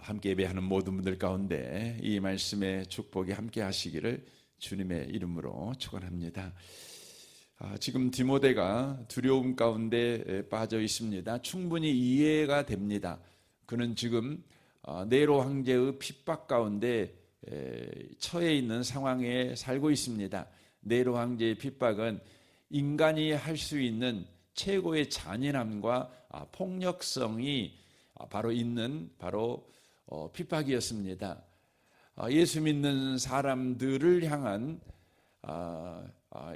함께 예배하는 모든 분들 가운데 이 말씀의 축복이 함께 하시기를 주님의 이름으로 축원합니다. 지금 디모데가 두려움 가운데 빠져 있습니다. 충분히 이해가 됩니다. 그는 지금 네로 황제의 핍박 가운데 처해 있는 상황에 살고 있습니다. 네로 황제의 핍박은 인간이 할 수 있는 최고의 잔인함과 폭력성이 바로 있는 핍박이었습니다. 예수 믿는 사람들을 향한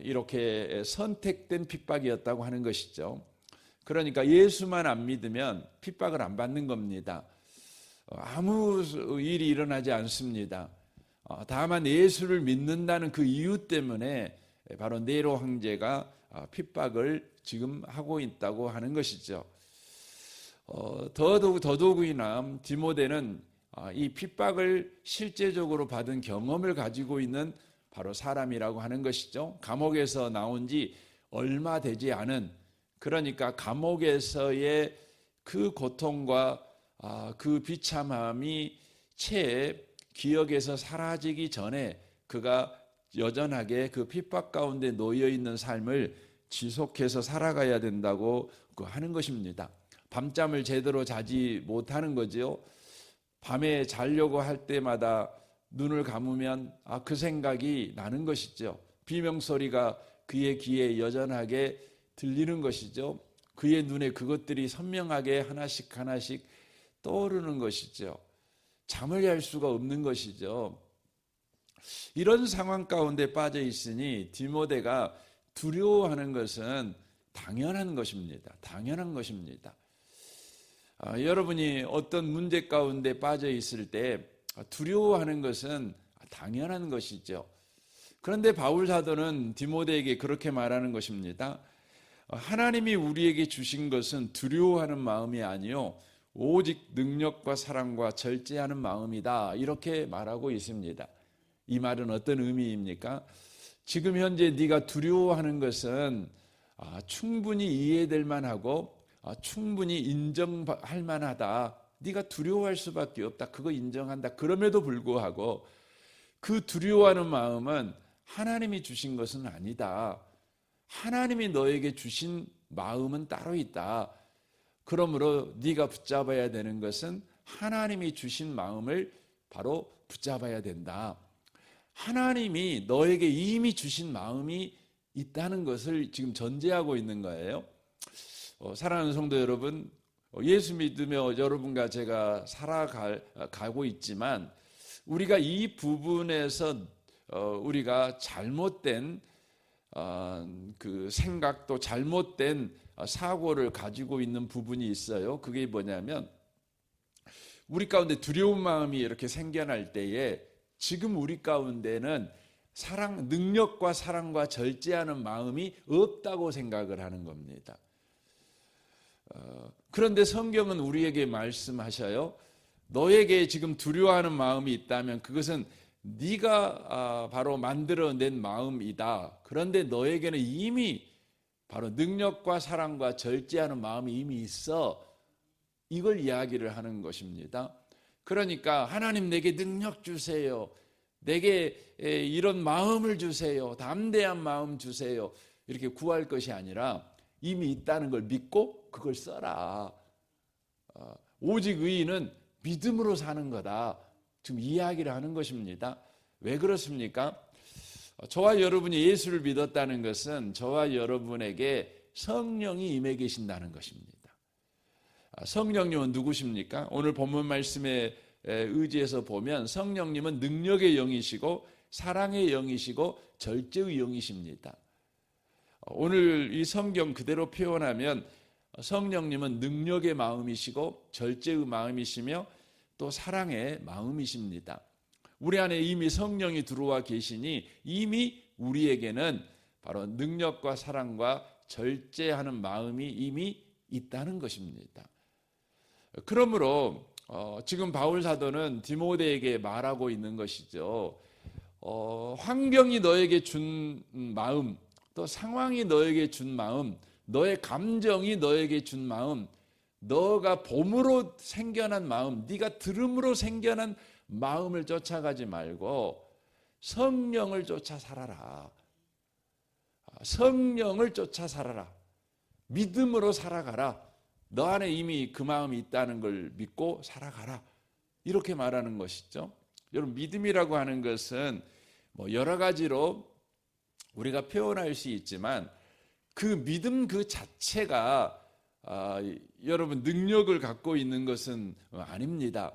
이렇게 선택된 핍박이었다고 하는 것이죠. 그러니까 예수만 안 믿으면 핍박을 안 받는 겁니다. 아무 일이 일어나지 않습니다. 다만 예수를 믿는다는 그 이유 때문에 바로 네로 황제가 핍박을 지금 하고 있다고 하는 것이죠. 더더욱이나 디모데는 이 핍박을 실제적으로 받은 경험을 가지고 있는 바로 사람이라고 하는 것이죠. 감옥에서 나온 지 얼마 되지 않은, 그러니까 감옥에서의 그 고통과 그 비참함이 채 기억에서 사라지기 전에 그가 여전하게 그 핍박 가운데 놓여 있는 삶을 지속해서 살아가야 된다고 하는 것입니다. 밤잠을 제대로 자지 못하는 거죠. 밤에 자려고 할 때마다 눈을 감으면 그 생각이 나는 것이죠. 비명소리가 그의 귀에 여전하게 들리는 것이죠. 그의 눈에 그것들이 선명하게 하나씩 떠오르는 것이죠. 잠을 잘 수가 없는 것이죠. 이런 상황 가운데 빠져 있으니 디모데가 두려워하는 것은 당연한 것입니다. 당연한 것입니다. 여러분이 어떤 문제 가운데 빠져 있을 때 두려워하는 것은 당연한 것이죠. 그런데 바울 사도는 디모데에게 그렇게 말하는 것입니다. 하나님이 우리에게 주신 것은 두려워하는 마음이 아니요 오직 능력과 사랑과 절제하는 마음이다, 이렇게 말하고 있습니다. 이 말은 어떤 의미입니까? 지금 현재 네가 두려워하는 것은 충분히 이해될 만하고 충분히 인정할 만하다. 네가 두려워할 수밖에 없다. 그거 인정한다. 그럼에도 불구하고 그 두려워하는 마음은 하나님이 주신 것은 아니다. 하나님이 너에게 주신 마음은 따로 있다. 그러므로 네가 붙잡아야 되는 것은 하나님이 주신 마음을 바로 붙잡아야 된다. 하나님이 너에게 이미 주신 마음이 있다는 것을 지금 전제하고 있는 거예요. 사랑하는 성도 여러분, 예수 믿으며 여러분과 제가 살아가고 있지만 우리가 이 부분에서 우리가 잘못된 그 생각도 잘못된 사고를 가지고 있는 부분이 있어요. 그게 뭐냐면 우리 가운데 두려운 마음이 이렇게 생겨날 때에 지금 우리 가운데는 능력과 사랑과 절제하는 마음이 없다고 생각을 하는 겁니다. 그런데 성경은 우리에게 말씀하셔요. 너에게 지금 두려워하는 마음이 있다면 그것은 네가 바로 만들어낸 마음이다. 그런데 너에게는 이미 바로 능력과 사랑과 절제하는 마음이 이미 있어. 이걸 이야기를 하는 것입니다. 그러니까 하나님 내게 능력 주세요. 내게 이런 마음을 주세요. 담대한 마음 주세요. 이렇게 구할 것이 아니라 이미 있다는 걸 믿고 그걸 써라. 오직 의인은 믿음으로 사는 거다. 지금 이야기를 하는 것입니다. 왜 그렇습니까? 저와 여러분이 예수를 믿었다는 것은 저와 여러분에게 성령이 임해 계신다는 것입니다. 성령님은 누구십니까? 오늘 본문 말씀에 의지해서 보면 성령님은 능력의 영이시고 사랑의 영이시고 절제의 영이십니다. 오늘 이 성경 그대로 표현하면 성령님은 능력의 마음이시고 절제의 마음이시며 또 사랑의 마음이십니다. 우리 안에 이미 성령이 들어와 계시니 이미 우리에게는 바로 능력과 사랑과 절제하는 마음이 이미 있다는 것입니다. 그러므로 지금 바울 사도는 디모데에게 말하고 있는 것이죠. 환경이 너에게 준 마음, 또 상황이 너에게 준 마음, 너의 감정이 너에게 준 마음, 너가 봄으로 생겨난 마음, 네가 들음으로 생겨난 마음을 쫓아가지 말고 성령을 쫓아 살아라. 성령을 쫓아 살아라. 믿음으로 살아가라. 너 안에 이미 그 마음이 있다는 걸 믿고 살아가라. 이렇게 말하는 것이죠. 여러분, 믿음이라고 하는 것은 뭐 여러 가지로 우리가 표현할 수 있지만 그 믿음 그 자체가 여러분 능력을 갖고 있는 것은 아닙니다.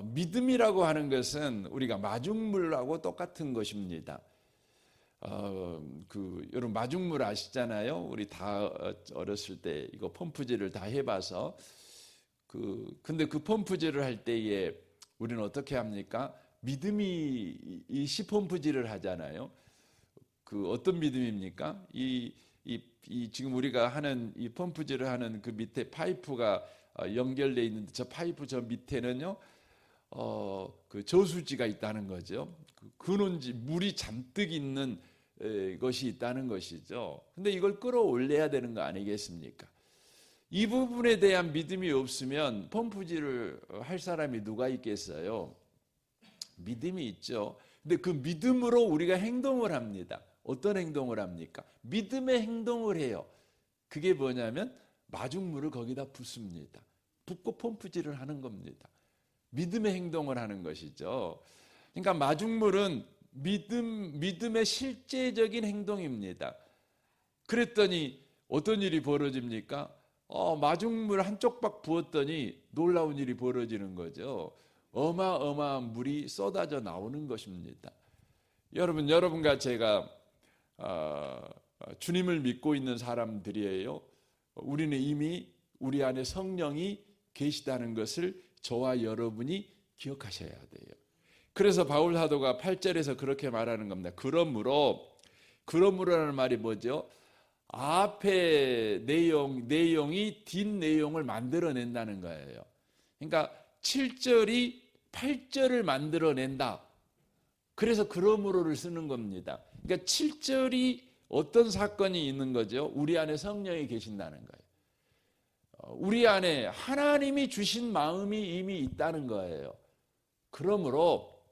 믿음이라고 하는 것은 우리가 마중물하고 똑같은 것입니다. 여러분 마중물 아시잖아요. 우리 다 어렸을 때 이거 펌프질을 다 해봐서 근데 그 펌프질을 할 때에 우리는 어떻게 합니까? 믿음이 이 시펌프질을 하잖아요. 그 어떤 믿음입니까? 지금 우리가 하는 이 펌프질을 하는 그 밑에 파이프가 연결되어 있는데 저 파이프 저 밑에는요, 그 저수지가 있다는 거죠. 근원지 물이 잔뜩 있는 것이 있다는 것이죠. 근데 이걸 끌어올려야 되는 거 아니겠습니까? 이 부분에 대한 믿음이 없으면 펌프질을 할 사람이 누가 있겠어요? 믿음이 있죠. 근데 그 믿음으로 우리가 행동을 합니다. 어떤 행동을 합니까? 믿음의 행동을 해요. 그게 뭐냐면 마중물을 거기다 붓습니다. 붓고 펌프질을 하는 겁니다. 믿음의 행동을 하는 것이죠. 그러니까 마중물은 믿음의 실제적인 행동입니다. 그랬더니 어떤 일이 벌어집니까? 마중물 한쪽 부었더니 놀라운 일이 벌어지는 거죠. 어마어마한 물이 쏟아져 나오는 것입니다. 여러분과 제가 주님을 믿고 있는 사람들이에요. 우리는 이미 우리 안에 성령이 계시다는 것을 저와 여러분이 기억하셔야 돼요. 그래서 바울 사도가 8절에서 그렇게 말하는 겁니다. 그러므로라는 말이 뭐죠? 앞에 내용이 뒷 내용을 만들어낸다는 거예요. 그러니까 7절이 8절을 만들어낸다. 그래서 그러므로를 쓰는 겁니다. 그러니까 7절이 어떤 사건이 있는 거죠? 우리 안에 성령이 계신다는 거예요. 우리 안에 하나님이 주신 마음이 이미 있다는 거예요. 그러므로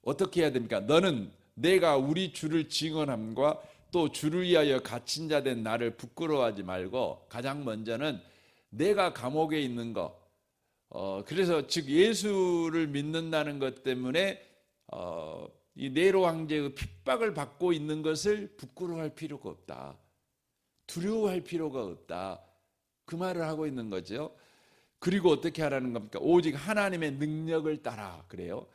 어떻게 해야 됩니까? 너는 내가 우리 주를 증언함과 또 주를 위하여 갇힌 자 된 나를 부끄러워하지 말고 가장 먼저는 내가 감옥에 있는 거, 그래서 즉 예수를 믿는다는 것 때문에 이 네로 황제의 핍박을 받고 있는 것을 부끄러워할 필요가 없다. 두려워할 필요가 없다. 그 말을 하고 있는 거죠. 그리고 어떻게 하라는 겁니까? 오직 하나님의 능력을 따라 그래요.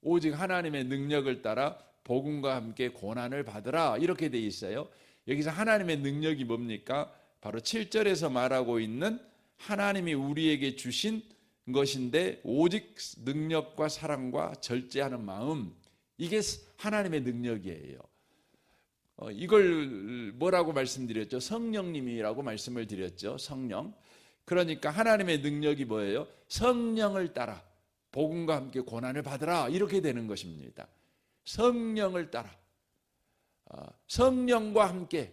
오직 하나님의 능력을 따라 복음과 함께 고난을 받으라 이렇게 돼 있어요. 여기서 하나님의 능력이 뭡니까? 바로 7절에서 말하고 있는 하나님이 우리에게 주신 것인데 오직 능력과 사랑과 절제하는 마음, 이게 하나님의 능력이에요. 이걸 뭐라고 말씀드렸죠? 성령님이라고 말씀을 드렸죠. 성령. 그러니까 하나님의 능력이 뭐예요? 성령을 따라 복음과 함께 고난을 받으라 이렇게 되는 것입니다. 성령을 따라 성령과 함께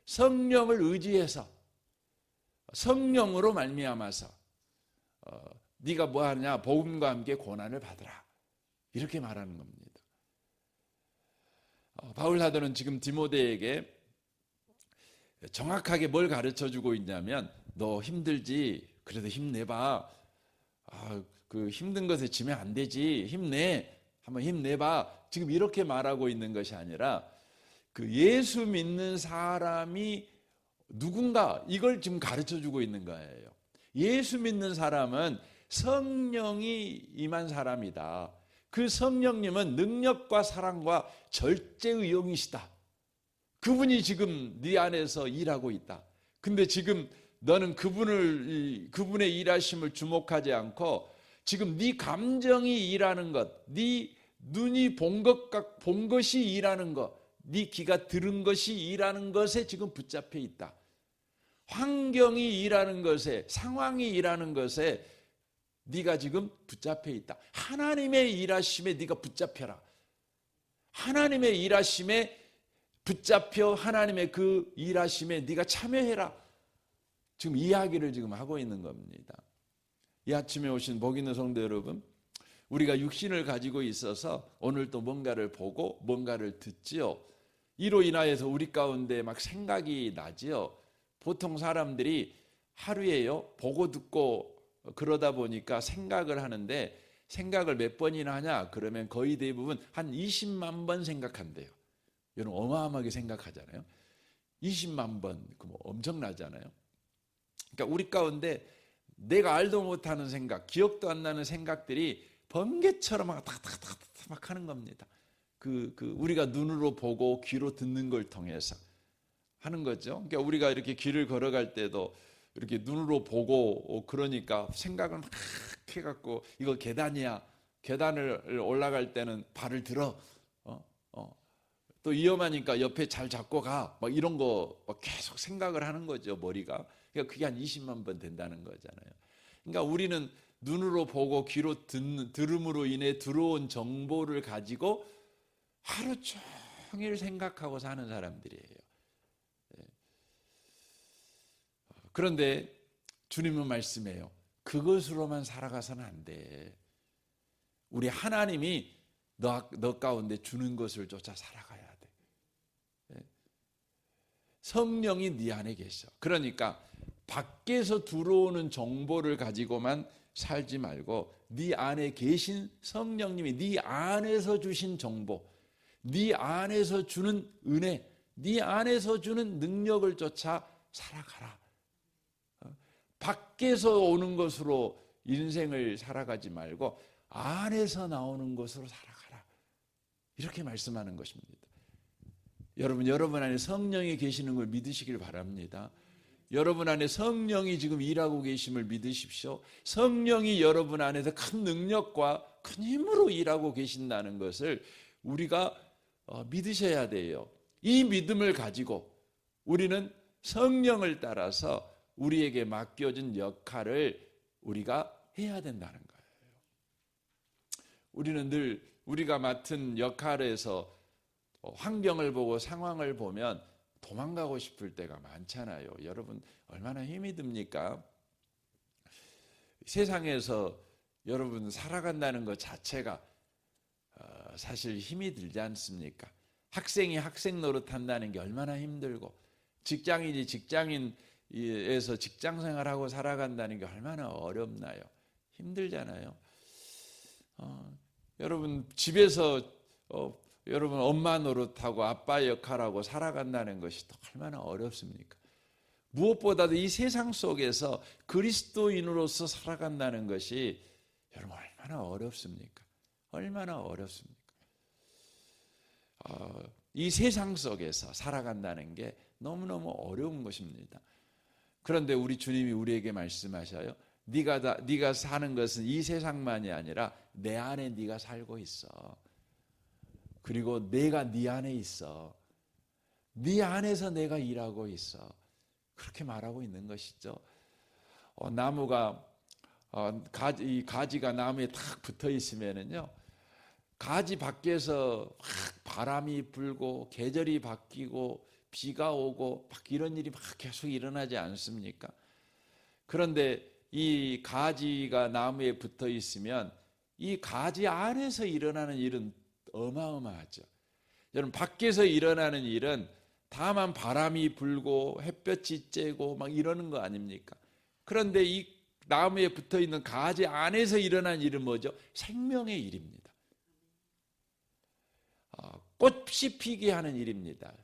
성령을 의지해서 성령으로 말미암아서 네가 뭐 하느냐? 복음과 함께 고난을 받으라 이렇게 말하는 겁니다. 바울 사도는 지금 디모데에게 정확하게 뭘 가르쳐주고 있냐면 너 힘들지? 그래도 힘내봐. 그 힘든 것에 지면 안 되지. 힘내. 한번 힘내봐. 지금 이렇게 말하고 있는 것이 아니라 그 예수 믿는 사람이 누군가 이걸 지금 가르쳐주고 있는 거예요. 예수 믿는 사람은 성령이 임한 사람이다. 그 성령님은 능력과 사랑과 절제의 영이시다. 그분이 지금 네 안에서 일하고 있다. 근데 지금 너는 그분의 일하심을 주목하지 않고 지금 네 감정이 일하는 것, 네 눈이 본 것이 일하는 것, 네 귀가 들은 것이 일하는 것에 지금 붙잡혀 있다. 환경이 일하는 것에, 상황이 일하는 것에 네가 지금 붙잡혀 있다. 하나님의 일하심에 네가 붙잡혀라. 하나님의 일하심에 붙잡혀 하나님의 그 일하심에 네가 참여해라. 지금 이야기를 지금 하고 있는 겁니다. 이 아침에 오신 복 있는 성도 여러분, 우리가 육신을 가지고 있어서 오늘 또 뭔가를 보고 뭔가를 듣지요. 이로 인하여서 우리 가운데 막 생각이 나지요. 보통 사람들이 하루에요, 보고 듣고 그러다 보니까 생각을 하는데, 생각을 몇 번이나 하냐? 그러면 거의 대부분 한 20만 번 생각한대요. 여러분 어마어마하게 생각하잖아요. 20만 번, 그럼 엄청나잖아요. 그러니까 우리 가운데 내가 알도 못하는 생각, 기억도 안 나는 생각들이 번개처럼 막 하는 겁니다. 우리가 눈으로 보고 귀로 듣는 걸 통해서 하는 거죠. 그러니까 우리가 이렇게 길을 걸어갈 때도 이렇게 눈으로 보고 그러니까 생각을 막 해갖고 이거 계단이야. 계단을 올라갈 때는 발을 들어. 또 위험하니까 옆에 잘 잡고 가. 막 이런 거 막 계속 생각을 하는 거죠, 머리가. 그러니까 그게 한 20만 번 된다는 거잖아요. 그러니까 우리는 눈으로 보고 귀로 들음으로 인해 들어온 정보를 가지고 하루 종일 생각하고 사는 사람들이에요. 그런데 주님은 말씀해요. 그것으로만 살아가서는 안 돼. 우리 하나님이 너 가운데 주는 것을 쫓아 살아가야 돼. 성령이 네 안에 계셔. 그러니까 밖에서 들어오는 정보를 가지고만 살지 말고 네 안에 계신 성령님이 네 안에서 주신 정보, 네 안에서 주는 은혜, 네 안에서 주는 능력을 쫓아 살아가라. 밖에서 오는 것으로 인생을 살아가지 말고 안에서 나오는 것으로 살아가라. 이렇게 말씀하는 것입니다. 여러분 안에 성령이 계시는 걸 믿으시길 바랍니다. 여러분 안에 성령이 지금 일하고 계심을 믿으십시오. 성령이 여러분 안에서 큰 능력과 큰 힘으로 일하고 계신다는 것을 우리가 믿으셔야 돼요. 이 믿음을 가지고 우리는 성령을 따라서 우리에게 맡겨진 역할을 우리가 해야 된다는 거예요. 우리는 늘 우리가 맡은 역할에서 환경을 보고 상황을 보면 도망가고 싶을 때가 많잖아요. 여러분 얼마나 힘이 듭니까? 세상에서 여러분 살아간다는 것 자체가 사실 힘이 들지 않습니까? 학생이 학생 노릇한다는 게 얼마나 힘들고, 직장인이 직장인에서 직장생활하고 살아간다는 게 얼마나 어렵나요? 힘들잖아요. 여러분 집에서 여러분 엄마 노릇하고 아빠 역할하고 살아간다는 것이 또 얼마나 어렵습니까? 무엇보다도 이 세상 속에서 그리스도인으로서 살아간다는 것이 여러분 얼마나 어렵습니까? 얼마나 어렵습니까? 이 세상 속에서 살아간다는 게 너무너무 어려운 것입니다. 그런데 우리 주님이 우리에게 말씀하셔요. 네가 사는 것은 이 세상만이 아니라 내 안에 네가 살고 있어. 그리고 내가 네 안에 있어. 네 안에서 내가 일하고 있어. 그렇게 말하고 있는 것이죠. 나무가 이 가지가 나무에 탁 붙어 있으면은요, 가지 밖에서 바람이 불고 계절이 바뀌고 비가 오고 막 이런 일이 막 계속 일어나지 않습니까? 그런데 이 가지가 나무에 붙어 있으면 이 가지 안에서 일어나는 일은 어마어마하죠. 여러분 밖에서 일어나는 일은 다만 바람이 불고 햇볕이 쬐고 막 이러는 거 아닙니까? 그런데 이 나무에 붙어 있는 가지 안에서 일어나는 일은 뭐죠? 생명의 일입니다. 꽃이 피게 하는 일입니다.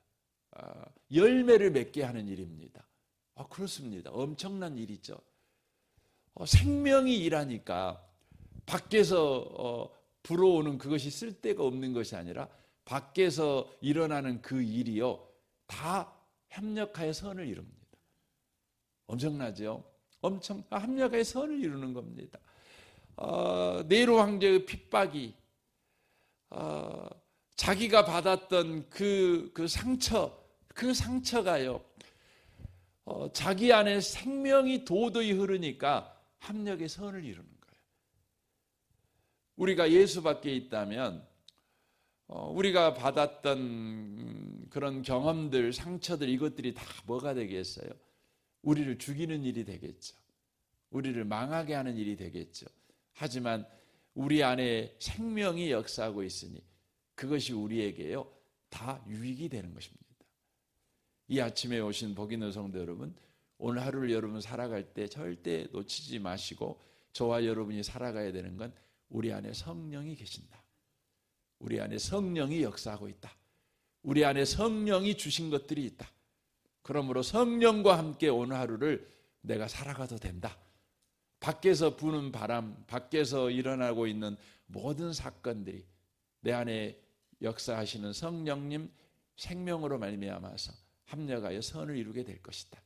열매를 맺게 하는 일입니다. 그렇습니다. 엄청난 일이죠. 생명이 일하니까 밖에서 불어오는 그것이 쓸데가 없는 것이 아니라 밖에서 일어나는 그 일이요, 다 협력하여 선을 이룹니다. 엄청나죠? 협력하여 선을 이루는 겁니다. 네로 황제의 핍박이 자기가 받았던 그 상처가요, 자기 안에 생명이 도도히 흐르니까 합력의 선을 이루는 거예요. 우리가 예수 밖에 있다면 우리가 받았던 그런 경험들, 상처들, 이것들이 다 뭐가 되겠어요? 우리를 죽이는 일이 되겠죠. 우리를 망하게 하는 일이 되겠죠. 하지만 우리 안에 생명이 역사하고 있으니 그것이 우리에게요 다 유익이 되는 것입니다. 이 아침에 오신 복 있는 성도 여러분, 오늘 하루를 여러분 살아갈 때 절대 놓치지 마시고 저와 여러분이 살아가야 되는 건 우리 안에 성령이 계신다. 우리 안에 성령이 역사하고 있다. 우리 안에 성령이 주신 것들이 있다. 그러므로 성령과 함께 오늘 하루를 내가 살아가도 된다. 밖에서 부는 바람, 밖에서 일어나고 있는 모든 사건들이 내 안에 역사하시는 성령님 생명으로 말미암아서 합력하여 선을 이루게 될 것이다.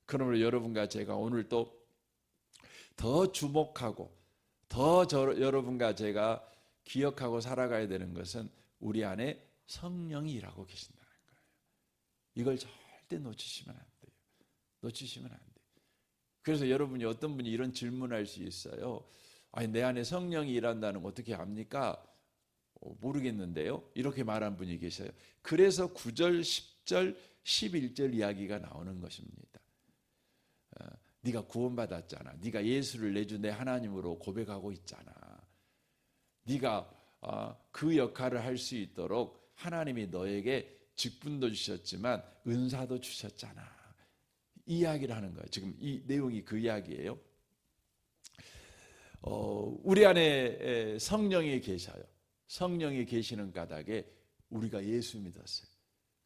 그러므로 여러분과 제가 오늘 또 더 주목하고 더 여러분과 제가 기억하고 살아가야 되는 것은 우리 안에 성령이 일하고 계신다는 거예요. 이걸 절대 놓치시면 안 돼요. 놓치시면 안 돼요. 그래서 여러분이 어떤 분이 이런 질문할 수 있어요. 아니, 내 안에 성령이 일한다는 거 어떻게 압니까? 모르겠는데요. 이렇게 말한 분이 계셔요. 그래서 9절, 10절, 11절 이야기가 나오는 것입니다. 네가 구원받았잖아. 네가 예수를 내 주 내 하나님으로 고백하고 있잖아. 네가 그 역할을 할 수 있도록 하나님이 너에게 직분도 주셨지만 은사도 주셨잖아. 이 이야기를 하는 거예요. 지금 이 내용이 그 이야기예요. 우리 안에 성령이 계셔요. 성령이 계시는 까닭에 우리가 예수 믿었어요.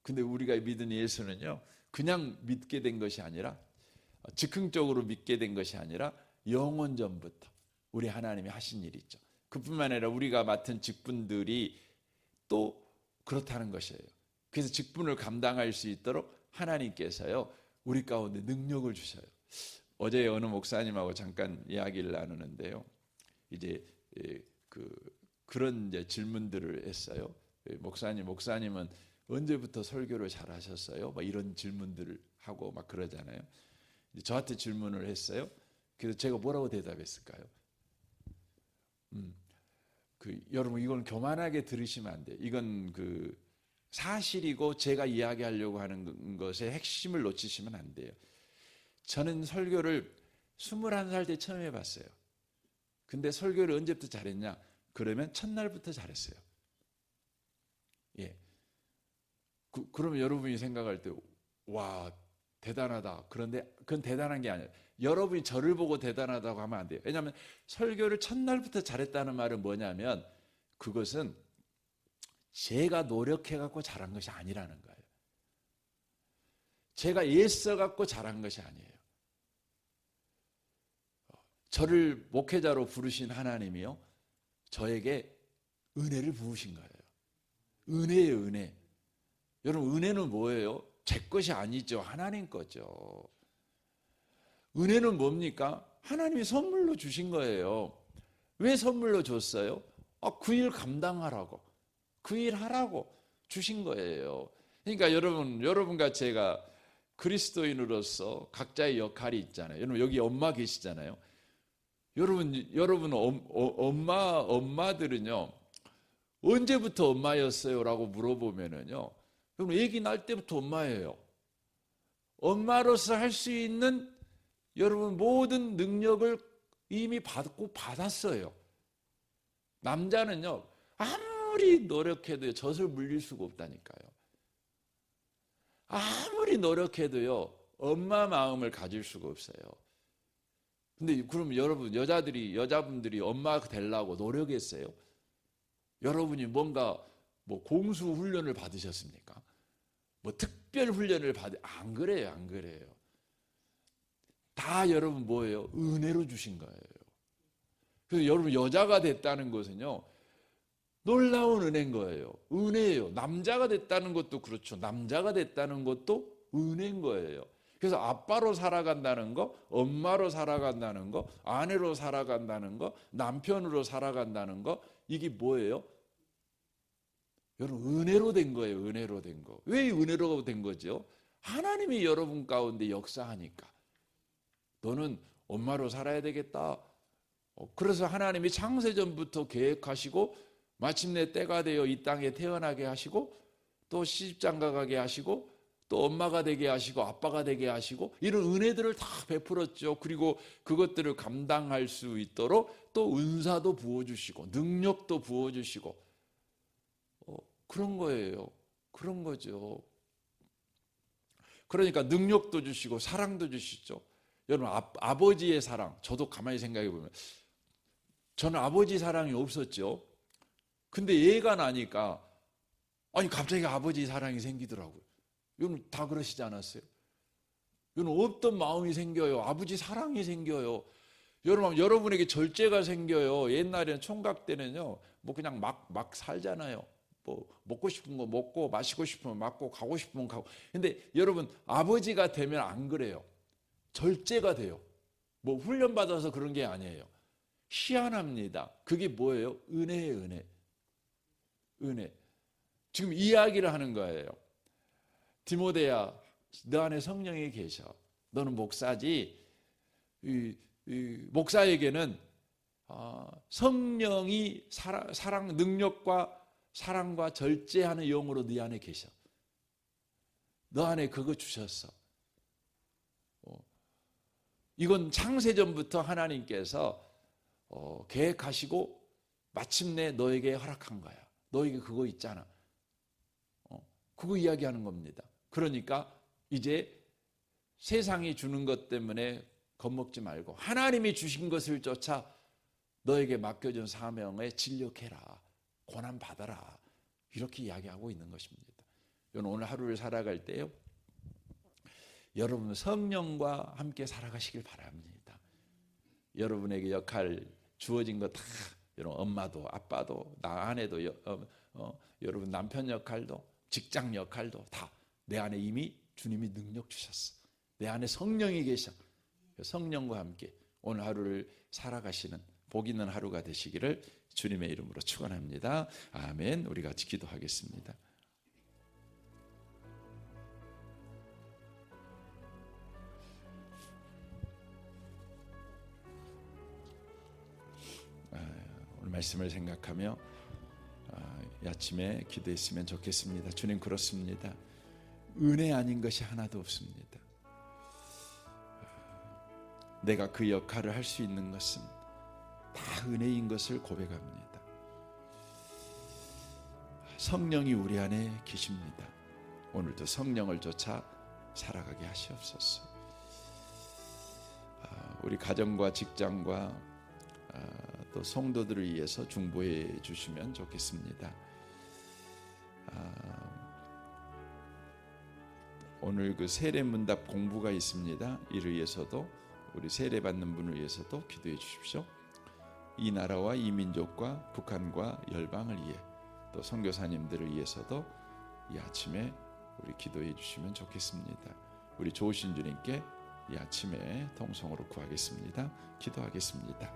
근데 우리가 믿은 예수는요, 그냥 믿게 된 것이 아니라 즉흥적으로 믿게 된 것이 아니라 영원 전부터 우리 하나님이 하신 일이 있죠. 그뿐만 아니라 우리가 맡은 직분들이 또 그렇다는 것이에요. 그래서 직분을 감당할 수 있도록 하나님께서요 우리 가운데 능력을 주셔요. 어제 어느 목사님하고 잠깐 이야기를 나누는데요, 이제 그런 이제 질문들을 했어요. 목사님은 언제부터 설교를 잘하셨어요? 막 이런 질문들을 하고 막 그러잖아요. 저한테 질문을 했어요. 그래서 제가 뭐라고 대답했을까요? 여러분 이건 교만하게 들으시면 안 돼요. 이건 사실이고 제가 이야기하려고 하는 것의 핵심을 놓치시면 안 돼요. 저는 설교를 21살 때 처음 해봤어요. 근데 설교를 언제부터 잘했냐? 그러면 첫날부터 잘했어요. 예. 그러면 여러분이 생각할 때, 와, 대단하다. 그런데 그건 대단한 게 아니에요. 여러분이 저를 보고 대단하다고 하면 안 돼요. 왜냐하면 설교를 첫날부터 잘했다는 말은 뭐냐면 그것은 제가 노력해갖고 잘한 것이 아니라는 거예요. 제가 애써갖고 잘한 것이 아니에요. 저를 목회자로 부르신 하나님이요, 저에게 은혜를 부으신 거예요. 은혜예요, 은혜. 여러분, 은혜는 뭐예요? 제 것이 아니죠. 하나님 거죠. 은혜는 뭡니까? 하나님이 선물로 주신 거예요. 왜 선물로 줬어요? 그 일 감당하라고, 그 일 하라고 주신 거예요. 그러니까 여러분과 제가 그리스도인으로서 각자의 역할이 있잖아요. 여러분 여기 엄마 계시잖아요. 여러분 엄마들은요, 언제부터 엄마였어요? 라고 물어보면은요, 여러분 아기 날 때부터 엄마예요. 엄마로서 할 수 있는 여러분 모든 능력을 이미 받았어요. 남자는요, 아무리 노력해도요, 젖을 물릴 수가 없다니까요. 아무리 노력해도요, 엄마 마음을 가질 수가 없어요. 근데 그럼 여러분, 여자분들이 엄마가 되려고 노력했어요? 여러분이 뭔가 공수 훈련을 받으셨습니까? 특별 훈련을 안 그래요, 안 그래요. 다 여러분 뭐예요? 은혜로 주신 거예요. 그래서 여러분 여자가 됐다는 것은요, 놀라운 은혜인 거예요. 은혜예요. 남자가 됐다는 것도 그렇죠. 남자가 됐다는 것도 은혜인 거예요. 그래서 아빠로 살아간다는 거, 엄마로 살아간다는 거, 아내로 살아간다는 거, 남편으로 살아간다는 거, 이게 뭐예요? 여러분 은혜로 된 거예요. 은혜로 된 거. 왜 은혜로 된 거죠? 하나님이 여러분 가운데 역사하니까. 너는 엄마로 살아야 되겠다. 그래서 하나님이 창세전부터 계획하시고 마침내 때가 되어 이 땅에 태어나게 하시고 또 시집장가 가게 하시고 또 엄마가 되게 하시고 아빠가 되게 하시고 이런 은혜들을 다 베풀었죠. 그리고 그것들을 감당할 수 있도록 또 은사도 부어주시고 능력도 부어주시고 그런 거예요. 그런 거죠. 그러니까 능력도 주시고 사랑도 주시죠. 여러분 아버지의 사랑, 저도 가만히 생각해 보면 저는 아버지 사랑이 없었죠. 근데 얘가 나니까 아니 갑자기 아버지 사랑이 생기더라고요. 여러분 다 그러시지 않았어요? 여러분 없던 마음이 생겨요. 아버지 사랑이 생겨요. 여러분에게 절제가 생겨요. 옛날에는 총각 때는요, 뭐 그냥 막 살잖아요. 뭐 먹고 싶은 거 먹고 마시고 싶으면 마시고 가고 싶으면 가고. 근데 여러분 아버지가 되면 안 그래요. 절제가 돼요. 뭐 훈련 받아서 그런 게 아니에요. 희한합니다. 그게 뭐예요? 은혜예요, 은혜. 은혜. 지금 이야기를 하는 거예요. 디모데야, 너 안에 성령이 계셔. 너는 목사지. 목사에게는 성령이 사랑 능력과 사랑과 절제하는 영으로 네 안에 계셔. 너 안에 그거 주셨어. 이건 창세전부터 하나님께서 계획하시고 마침내 너에게 허락한 거야. 너에게 그거 있잖아. 그거 이야기하는 겁니다. 그러니까 이제 세상이 주는 것 때문에 겁먹지 말고 하나님이 주신 것을 쫓아 너에게 맡겨준 사명에 진력해라. 고난 받아라. 이렇게 이야기하고 있는 것입니다. 오늘 하루를 살아갈 때요, 여러분 성령과 함께 살아가시길 바랍니다. 여러분에게 역할 주어진 거 다, 여러분 엄마도 아빠도 나 아내도 여러분 남편 역할도 직장 역할도 다 내 안에 이미 주님이 능력 주셨어. 내 안에 성령이 계셔. 성령과 함께 오늘 하루를 살아가시는 복 있는 하루가 되시기를 주님의 이름으로 축원합니다. 아멘. 우리 같이 기도하겠습니다. 오늘 말씀을 생각하며 이 아침에 기도했으면 좋겠습니다. 주님, 그렇습니다. 은혜 아닌 것이 하나도 없습니다. 내가 그 역할을 할 수 있는 것은 다 은혜인 것을 고백합니다. 성령이 우리 안에 계십니다. 오늘도 성령을 쫓아 살아가게 하시옵소서. 우리 가정과 직장과 또 성도들을 위해서 중보해 주시면 좋겠습니다. 오늘 그 세례문답 공부가 있습니다. 이를 위해서도 우리 세례 받는 분을 위해서도 기도해 주십시오. 이 나라와 이 민족과 북한과 열방을 위해 또 선교사님들을 위해서도 이 아침에 우리 기도해 주시면 좋겠습니다. 우리 좋으신 주님께 이 아침에 통성으로 구하겠습니다. 기도하겠습니다.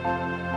주옵소서.